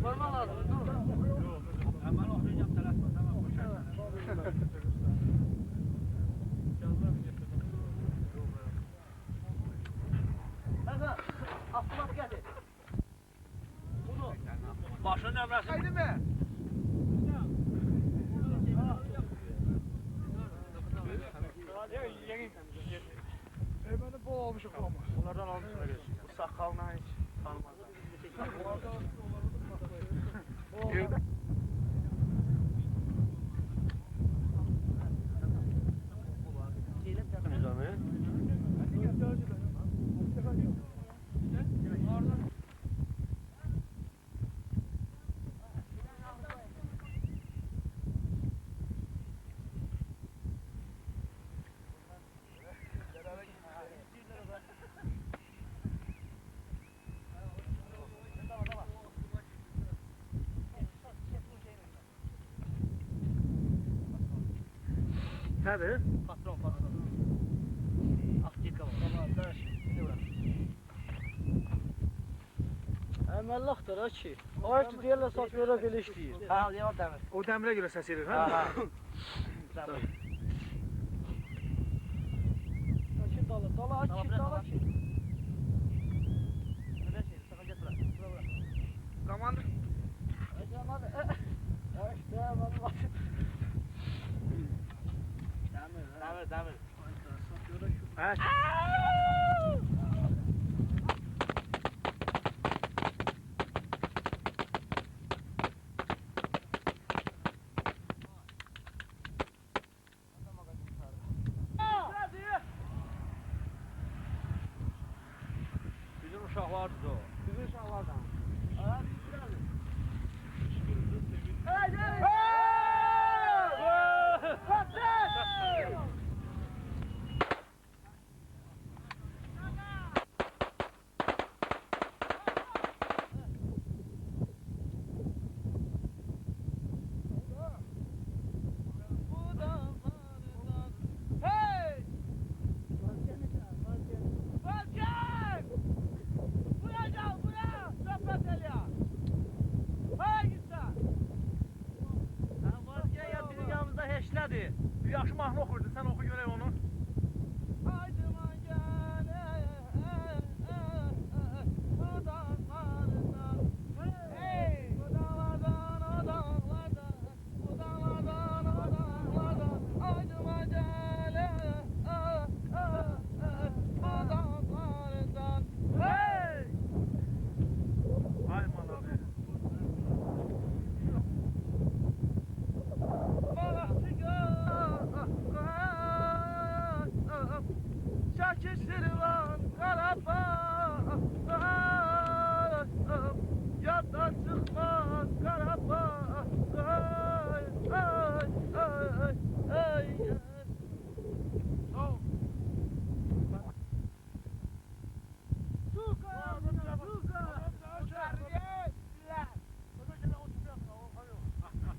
Parmaq lazım. Hemen oxuyacağım telefon. Tamam, boşa. Həsən, avtomat gətir. Bunu. Başın nömrəsi. Haydi mi? Beni bol olmuşum ama. Bunlardan almışsın öyleysin. Bu sakalına hiç tanımazlar. Evde. Nizami. Nədir? Patron. Aktika var. Tamam, şimdi bırak. Əməlləxdir ha ki. Ayıqdır deyirlər satıyorlar belə işləyir. Hə, yalan dəmir. O dəmirə görə səs edir, hə? Hə. Dəmir. Açın dala ki. Nə şey, sakın get bura. Bura. Qamandır. Komandır. İşte vallahi. Dəmir. Hə? Bizim uşaqlardır o. Bizim uşaqlardan. Nədir? Bir yaxşı mahnı oxurdu, sən oxu görək onu. Aydıman gələ, bu dağlardan, hey! Bu dağlardan, o dağlardan, bu dağlardan, o dağlardan, aydıman gələ, bu dağlardan, hey! Ay malabi. Çəkişdirvan Qarabağ, yaddan çıxmaz Qarabağ,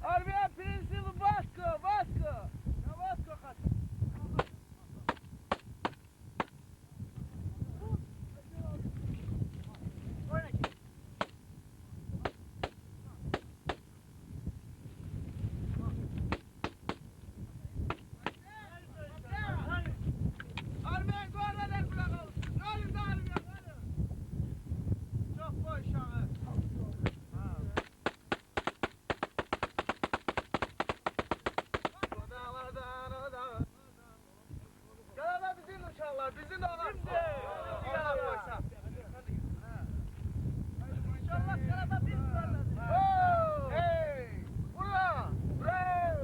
Armiya Prinsil Vasko. Ya Vasko kaç. Armiya gorradan bırakalım. Galip Armiya. Çok boş şahı. Gel bizim uşaklar, bizim de olan. İnşallah Karabağ biz varlar. Hey! Ura! Bravo!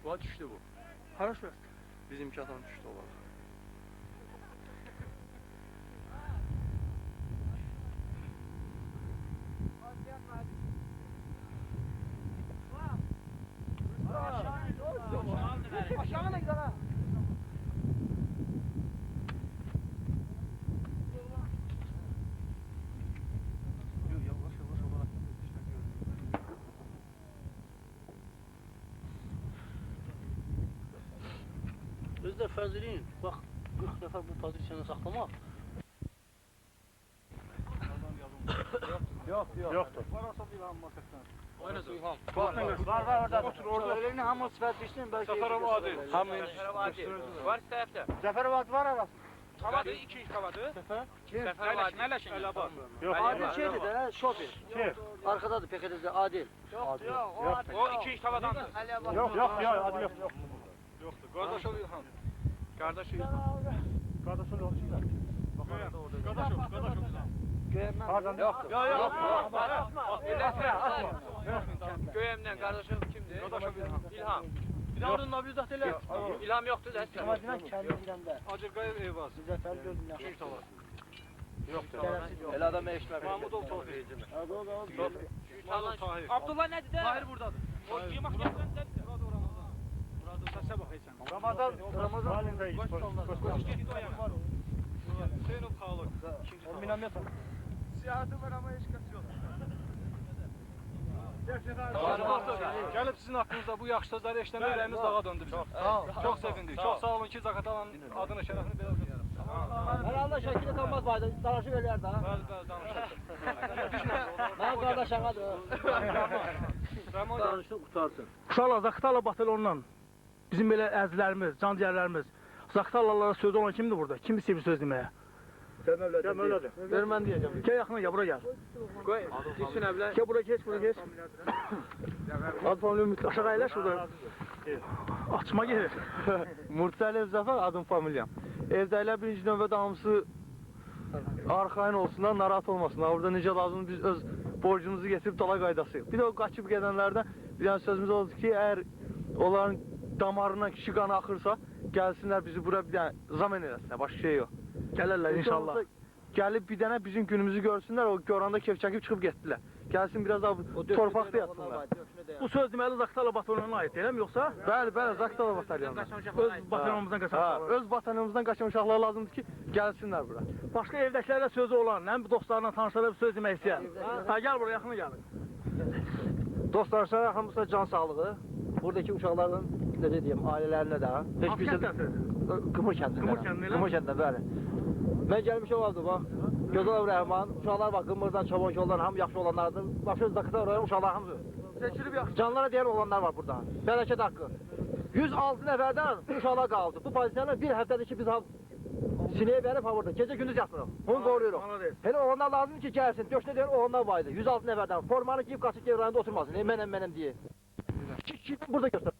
Valla düştü bu. Haraş ver. Bizimki atan düşdü olar. Aşağı ne güzel ha. Özdə fəzilin, bax 40 dəfə bu pozisiyonu saxlamaq. Yoxdur. Varasa bir hamma təkdən. Var orada. Otur orada. Elini hamı sifətləşsin belki. Səfərov Adil. Hamı. Var istəyəbdə. Zəfərov Adil var arası. Havadı 2 havadı. Səfər. Nələşin. Adil şeydir də, şofer. Arkadadır PKD'də Adil. O 2 havadandır. Yox, Adil yoxdur. Yoxdur. Qardaşov İlhan. Qardaşı İlhan. Qardaşov İlhan. Qardaşov. Göyəmdən. Hardan? Yoxdur. Yox. Göyəmdən qardaşım kimdir? Qardaşov İlhan. İlham. Bir də oradan da bir zat elə. İlham yoxdur da. Kəmadinə kəndi girəndə. Acırqayev Eyvaz. Zəfər gördüm yaxşı. İlk tavası. Elə adam eşitmə. Mahmudov Tofiq. Mahmud Tahir. Abdullah nədir də? Tahir buradadır. O yemək gətirəndə. Burada səsə bax heç. Ramazan Halində iş. Qoş getdi o yana. Hüseynov Xalıq. O minamet var. Siyahati var ama heç kəs yox. Gəlib sizin haqqınızda bu yaxşı sözləri eşitəndə ürəyimiz dağa döndü bizim. Çox sevindik. Çox sağ olun ki, Zaqatalanın adını, şərəfini belə ödədiniz. Herhalde şəkili tanımaz baydı. Danışıq eləyər də. Bəli, danışırıq. Mən qardaş ağadır. Ramon Danışıq qutarsın. Uşaqlar Zaqatala batalyonundan bizim belə əzizlərimiz, canciyərlərimiz Zaqatalalara söz olan kimdir burada? Kim istəyir söz deməyə? Gəl Mövlədir. Ver mən deyəcəm. Gəl yaxına gəl, bura gəl. Qoy, düşün əvlə. Gəl bura keç, bura keç. Ad familya mütləq aşağı əyləş burada. Açma gelir. Murtəliyev Zəfər adım familiyam. Evdəkilər birinci növbədə hamısı arxayın olsunlar, narahat olmasınlar. Orada necə lazımdır biz öz borcumuzu getirib dala qaydasıyıq. Bir də o qaçıb gedənlərdən bir dənə sözümüz oldu ki, əgər onların damarından kişi qanı axırsa, gəlsinlər bizi bura bir dənə zaman eləsinlər, başqa şey yox. Gələrlər inşallah. Gəlib bir dənə bizim günümüzü görsünlər, o göranda kef çəkib çıxıb getdilər. Gəlsin biraz da torpaqda yatsınlar. Bu söz deməli Zaqatala batalyonuna aid deyiləm, yoxsa? Bəli, Zaqatala batalyonu. Öz batalyonumuzdan qaçan uşaqlar. Öz batalyonumuzdan qaçan uşaqlar lazımdır ki, gəlsinlər bura. Başqa evdəkilərlə sözü olan, həm dostlarla, tanışlarla bir söz demək istəyən. Ha, gəl buraya, yaxına gəlin. Dostlar, sana hamısı can sağlığı. Buradaki uşaqların, necə deyim, ailələrinə də. Hansı kəndəsiniz? Qımır kəndində. Qımır kəndində elə? Qımır kəndində, bəli. Mən gəlmişəm oldu, bax. Gözəl Rəhman, uşaqlar bax, Qımırdan, Çabon yoldan, hamı yaxşı olanlardır. Başqa Zaqatala rayon uşaqlar hamısı. Seçilib yaxşı. Canlara deyən olanlar var burada. Fəlakət haqqı. 106 nəfərdən bu uşaqlar qaldı. Bu pozisyonlar bir həftədir ki, biz sinəyə verib ha burada. Gecə gündüz yatmırıq. Onu qoruyuruq. Elə olanlar lazımdır ki, gəlsin. Döşdə deyən olanlar var idi. 106 nəfərdən. Formanı giyib qaçıb ev rayonunda oturmasın. Mənəm deyə. Ki burada göstər.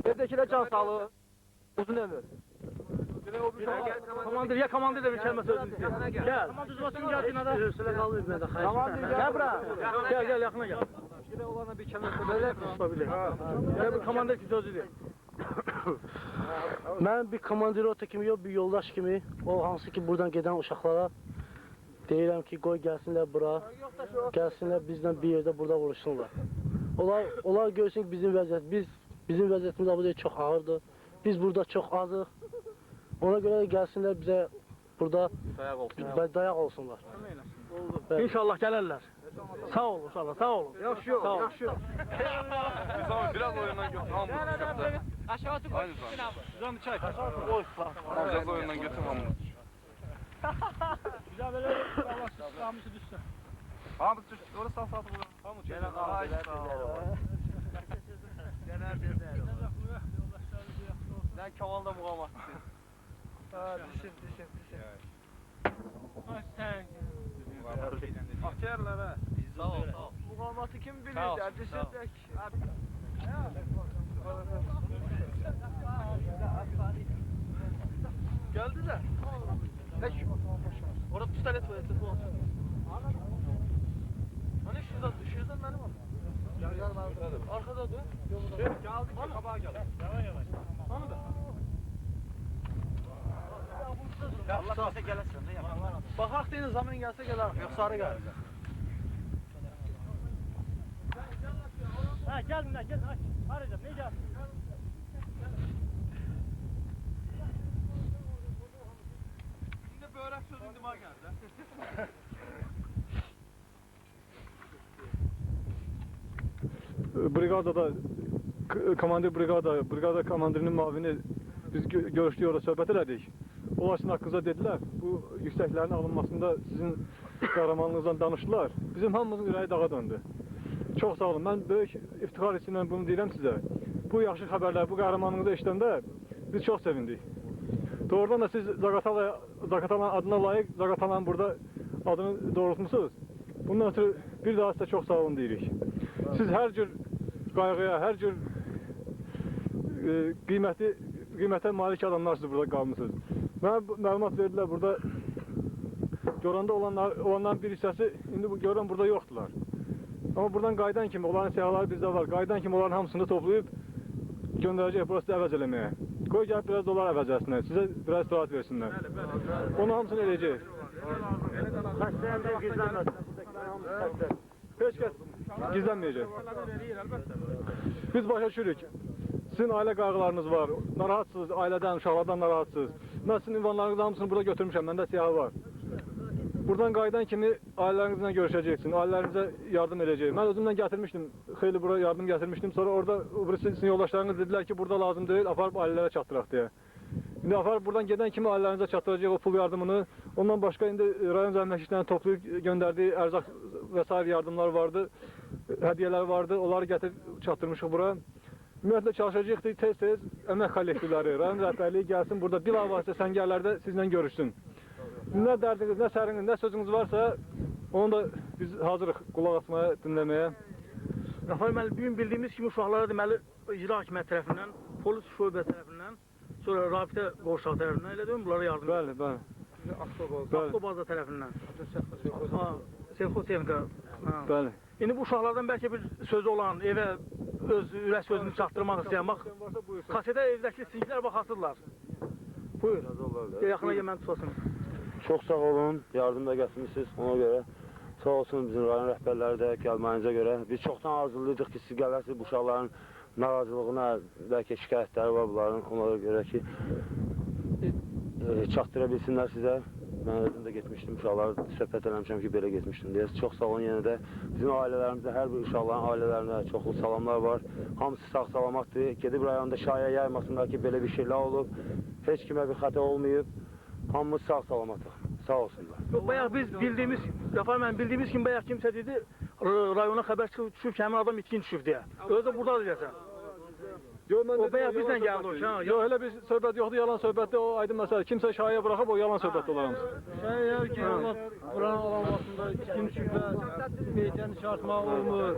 Evdəkilər can sağlığı. Uzun ömür. Komandir, ya komandir de bir kəlmə sözünü istəyir. Gəl. Komandir uzatın gəlsin ada. Sülə qalır məndə. Komandir gəl bura. Gəl, yaxına gəl. Elə olana bir kəlmə Belə tutabilir. Gəl bir komandir ki sözü deyir. Mən bir komandir rota kimi yox, bir yoldaş kimi, o hansı ki buradan gedən uşaqlara deyirəm ki, qoy gəlsinlər bura, gəlsinlər bizlə bir yerdə burada vuruşsunlar. Onlar görsün ki, bizim vəziyyətimiz burada çox ağırdır. Biz burada çox azıq. Ona görə də gəlsinlər bizə burada dayaq olsunlar. İnşallah gələrlər. Sağ olun uşaqlar, sağ olun. Yaxşı yox, yaxşı yox. Biz ama biraz oyundan götür. Hamı Aşağı atıb qoy, düşün abi. Canı çək. biraz oyundan götür hamı. Güzel böyle hamısı düşsün. Hamı düşsün. Orası sağ saat vurur. Hamı çək. Sən kavalda muğamat. Düşün. Akerlər hə. Sağ ol. Muğamatı kim bilir? Düşün tek. Geldi de. Orada pistolet var. Hani şurada düş. Arkadadır. Geldi ki qabağa gəl. Hanı da? Allah bize gələsən də yaxın. Baxaq deyin zaman gəlsə gələr. Yox sarı gəlir. Ha geldim gel aç. Arayacağım ne gelsin? İndi börək söz indi mənə gəldi. Briqadada komandir brigada komandirinin müavini biz görüşdük, orada söhbət elədik. Onlar sizin haqqınızda dedilər, bu yüksəklərin alınmasında sizin qəhrəmanlığınızdan danışdılar. Bizim hamımızın ürəyi dağa döndü. Çox sağ olun, mən böyük iftixar içindən bunu deyirəm sizə. Bu yaxşı xəbərlər, bu qəhrəmanlığınızı eşidəndə biz çox sevindik. Doğrudan da siz Zaqatalanın adına layiq Zaqatalanın burada adını doğrultmusunuz. Bundan ötürü bir daha sizə çox sağ olun deyirik. Siz hər cür qayğıya, hər cür qiymətə malik adamlarsınız burada qalmışsınız. Mənə məlumat verdilər burada görəndə olanların bir hissəsi indi görən burada yoxdular. Amma buradan qayıdan kimi onların siyahıları bizdə var. Qayıdan kimi onların hamısını toplayıb göndərəcək burası da əvəz eləməyə. Qoy gəlib biraz dolar əvəz etsinlər, sizə biraz rahat versinlər. Onu hamısını eləyəcək. Xəstəyəndə gizlənməz. Heç kəs gizlənməyəcək. Biz başa düşürük. Sizin ailə qayğılarınız var, narahatsınız, ailədən, uşaqlardan narahatsınız. Mən sizin ünvanlarınızın hamısını burada götürmüşəm, məndə siyahı var. Buradan qayıdan kimi ailələrinizlə görüşəcəksiniz, ailələrinizə yardım edəcək. Mən özümdən gətirmişdim, xeyli bura yardım gətirmişdim. Sonra orada sizin yoldaşlarınız dedilər ki, burada lazım deyil, aparıb ailələrə çatdıraq deyə. İndi aparıb buradan gedən kimi ailələrinizə çatdıracaq o pul yardımını. Ondan başqa indi rayon zəmləşiklərini toplayıb göndərdiyi ərzaq və s. yardımlar vardı, hədiyyələr vardı. Onları gətirib çatdırmışıq bura. Ümumiyyətlə çalışacaqdır tez-tez əmək kollektivləri, rayon rəhbərliyi gəlsin burada bilavasitə səngərlərdə sizlə görüşsün. Nə dərdiniz, nə səriniz, nə sözünüz varsa onu da biz hazırıq qulaq asmaya, dinləməyə. Rəfay müəllim, bugün bildiyimiz kimi uşaqlara deməli icra hakimiyyəti tərəfindən, polis şöbə tərəfindən, sonra rabitə qovşaq tərəfindən elə deyim, bunlara yardım Bəli, bəli. Avtobaza tərəfindən. Selxoz texnika. Bəli. İndi bu uşaqlardan bəlkə bir sözü olan, evə öz ürək sözünü çatdırmaq istəyən, bax, kasetə evdəki sinclər baxasıdırlar. Buyur. Yaxına gəlməni tutasın. Çox sağ olun, yardım da gətirmişsiniz ona görə. Sağ olsun bizim rayon rəhbərləri də gəlməyinizə görə. Biz çoxdan arzuluyduk ki, siz gələrsiniz bu uşaqların narazılığına, bəlkə şikayətləri var bunların, onlara görə ki, çatdıra bilsinlər sizə. Mən özüm də getmişdim, uşaqları söhbət eləmişəm ki, belə getmişdim deyə. Çox sağ olun yenə də. Bizim ailələrimizdə, hər bir uşaqların ailələrində çoxlu salamlar var. Hamısı sağ-salamatdır. Gedib rayonda şaya yaymasınlar ki, belə bir şeylər olub. Heç kimə bir xəta olmayıb. Hamımız sağ-salamatıq. Sağ olsunlar. Yox, bayaq biz bildiyimiz, Rəfay müəllim, bildiyimiz kimi bayaq kimsə dedi, rayona xəbər düşüb ki, həmin adam itkin düşüb deyə. Özü də buradadır deyəsən. O bayaq bizlə gəldi o. Yox, elə bir söhbət yoxdur, yalan söhbətdir, o aydın məsələ. Kimsə şahaya buraxıb, o yalan söhbət olar hamısı. Şaya ki, Allah buranın alanmasında itkin şübhə, meytəni çarpmaq olmur.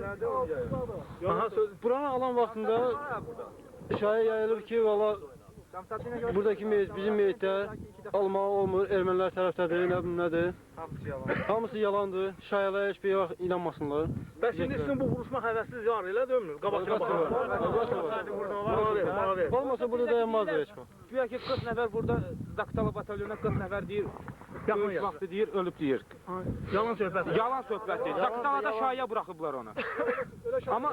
Buranın alan vaxtında şaya yayılır ki, valla buradakı meyit, bizim meyitdə almağı olmur, ermənilər tərəfdədir, nə bilim nədir. Hamısı yalandır, şayalara heç bir vaxt inanmasınlar. Bəs indi sizin bu vuruşma həvəsiniz var, elə deyilmi? Qabaqına baxın. Olmasa burada dayanmazdı heç vaxt. Güya ki 40 nəfər burada Zaqatala batalyonuna 40 nəfər deyir. Döyüş vaxtı deyir, ölüb deyir. Yalan söhbət. Yalan söhbətdir. Zaqatalada şaya buraxıblar onu. Amma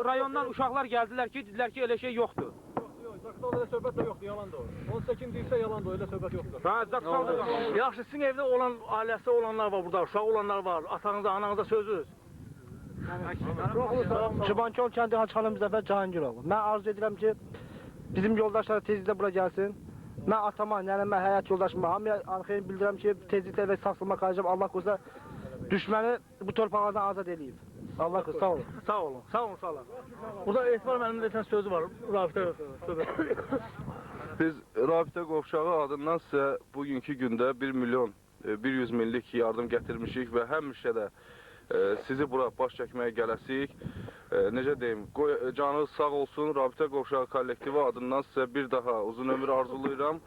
rayondan uşaqlar gəldilər ki, dedilər ki, elə şey yoxdur. Zaqatalada söhbət də yoxdur, yalan da o. Onsa kim deyirsə yalan da o, elə söhbət yoxdur. Ha, Zaqatalada. Yaxşı, sizin evdə olan, ailəsi olanlar var burada, uşaq olanlar var, atanıza, ananıza sözünüz. Şibankol kəndi Haçxanı Müzəffər Cahangiroğlu. Mən arzu edirəm ki, bizim yoldaşlar tezliklə bura gəlsin. Mən atama, yəni mən həyat yoldaşıma, hamıya arxayın bildirəm ki, tezliklə və saxlama qayacam. Allah qoysa düşməni bu torpaqlardan azad edeyim. Allah qoysa, sağ olun. Sağ olun, sağ olun, sağ olun. Burada Etibar müəllimin desən sözü var, rabitə söhbət. Biz Rabitə Qovşağı adından sizə bugünkü gündə 1 milyon 100 minlik yardım gətirmişik və həmişə də sizi bura baş çəkməyə gələsik. Necə deyim, canınız sağ olsun, Rabitə Qovşağı kollektivi adından sizə bir daha uzun ömür arzulayıram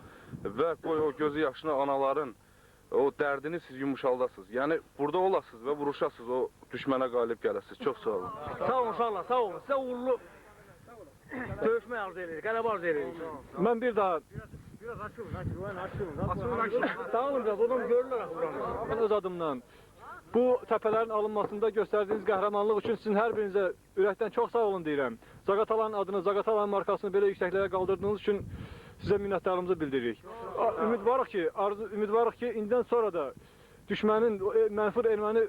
və qoy o gözü yaşlı anaların o dərdini siz yumuşaldasınız. Yəni burada olasınız və vuruşasınız, o düşmənə qalib gələsiniz. Çox sağ olun. Sağ olun uşaqlar, sağ olun. Sizə uğurlu döyüşmə arzu edirik, qələbə arzu edirik. Mən bir daha Sağ olun biraz, oradan görürlər axı. mən öz adımdan bu təpələrin alınmasında göstərdiyiniz qəhrəmanlıq üçün sizin hər birinizə ürəkdən çox sağ olun deyirəm. Zaqataların adını, Zaqataların markasını belə yüksəklərə qaldırdığınız üçün sizə minnətdarlığımızı bildiririk. Ümidvarıq ki, indidən sonra da düşmənin, mənfur erməni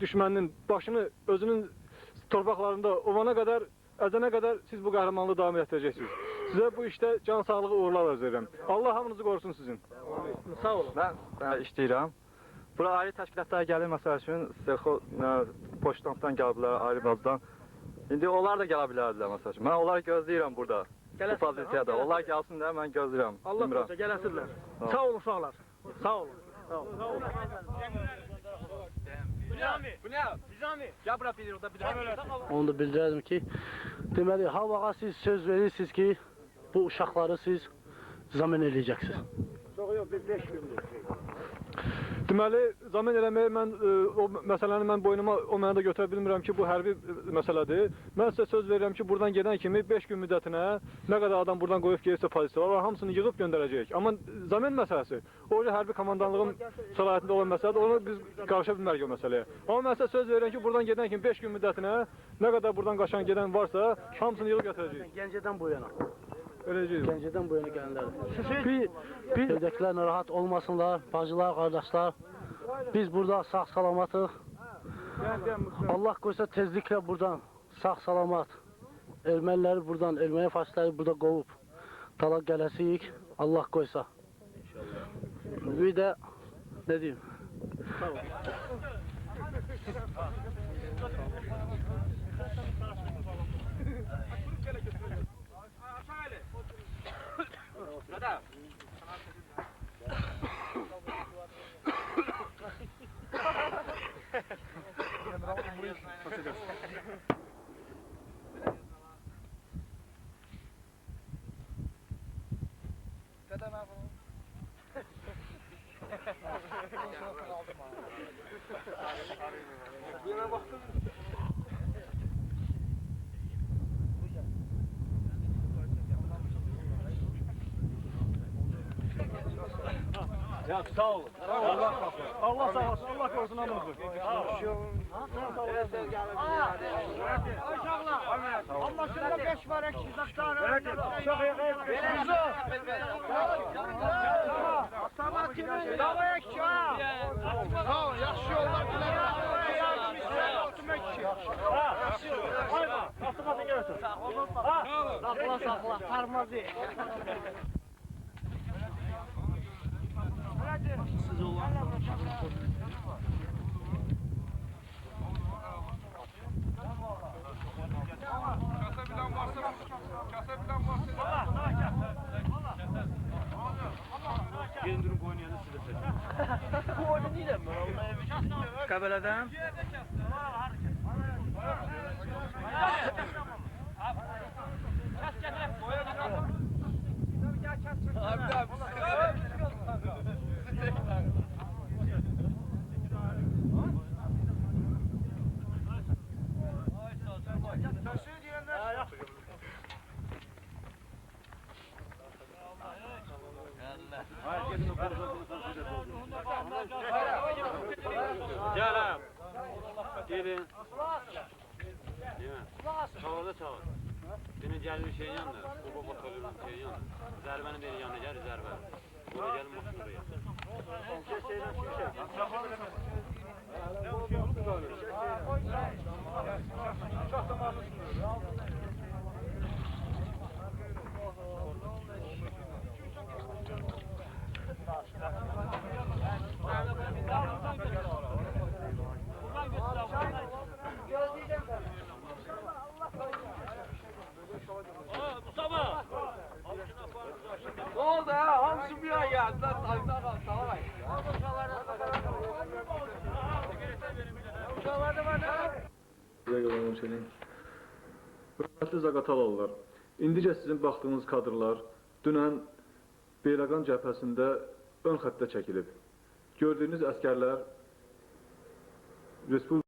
düşməninin başını özünün torpaqlarında ovana qədər, əzənə qədər siz bu qəhrəmanlığı davam etdirəcəksiniz. Sizə bu işdə can sağlığı uğurlar arzu edirəm. Allah hamınızı qorusun sizin. Sağ olun. Mən işləyirəm. Bura ayrı təşkilatlar gəlir məsəl üçün, poçtampdan gəliblər, ayrı bazdan. İndi onlar da gələ bilərdilər məsəl üçün. Mən onları gözləyirəm burada. Bu pozisiyada. Onlar gəlsin də mən gözləyirəm. Allah qorusun, gələsirlər. Sağ olun uşaqlar. Sağ olun. Sağ olun. Onu da bildirərdim ki, deməli, havağa siz söz verirsiniz ki, bu uşaqları siz zamin eləyəcəksiniz. Deməli, zaman eləməyə mən o məsələni mən boynuma o mənada götürə bilmirəm ki, bu hərbi məsələdir. Mən sizə söz verirəm ki, buradan gedən kimi 5 gün müddətinə nə qədər adam buradan qoyub gelirsə pozisiyalar, hamısını yığıb göndərəcəyik. Amma zaman məsələsi, o hərbi komandanlığın səlahiyyətində olan məsələdir, onu biz qarışa bilmərik o məsələyə. Amma mən sizə söz verirəm ki, buradan gedən kimi 5 gün müddətinə nə qədər buradan qaçan gedən varsa, hamısını yığıb gətirəcəyik. Gəncədən bu yana. Öləcəyik. Gəncədən bu yana gələnlərdir. Evdəkilər narahat olmasınlar, bacılar, qardaşlar. Biz burada sağ-salamatıq. Allah qoysa tezliklə buradan sağ-salamat erməniləri buradan, erməni faşistləri burada qovub dala gələsiyik. Allah qoysa. Bir də nə deyim? Sağ olun. Ya sağ olun. Allah sağ olsun. Allah korusun hamınızı. Anlaşılma 5 var, eksiz aktarı. Asamat kimi? Davaya ki ha. Sağ ol, yaxşı yollar dilərim. Asamatın gəlsin. Sakla, parmaz değil. Qəbələdən. Gel ha. Gelin. Çağır da çağır. Senin gelin şeyin yanında. Bu motorun şeyin yanında. Zərbənin benim yanına gel zərbə. Buraya gelin bakın buraya. Mustafa! Ne oldu ya? Hamsi bir ay geldiler. Ayıplar kaldı. Tamam ay. Hörmətli Zaqatalalılar, indicə sizin baxdığınız kadrlar dünən Beyləqan cəbhəsində ön xəttə çəkilib. Gördüğünüz əsgərlər Respublika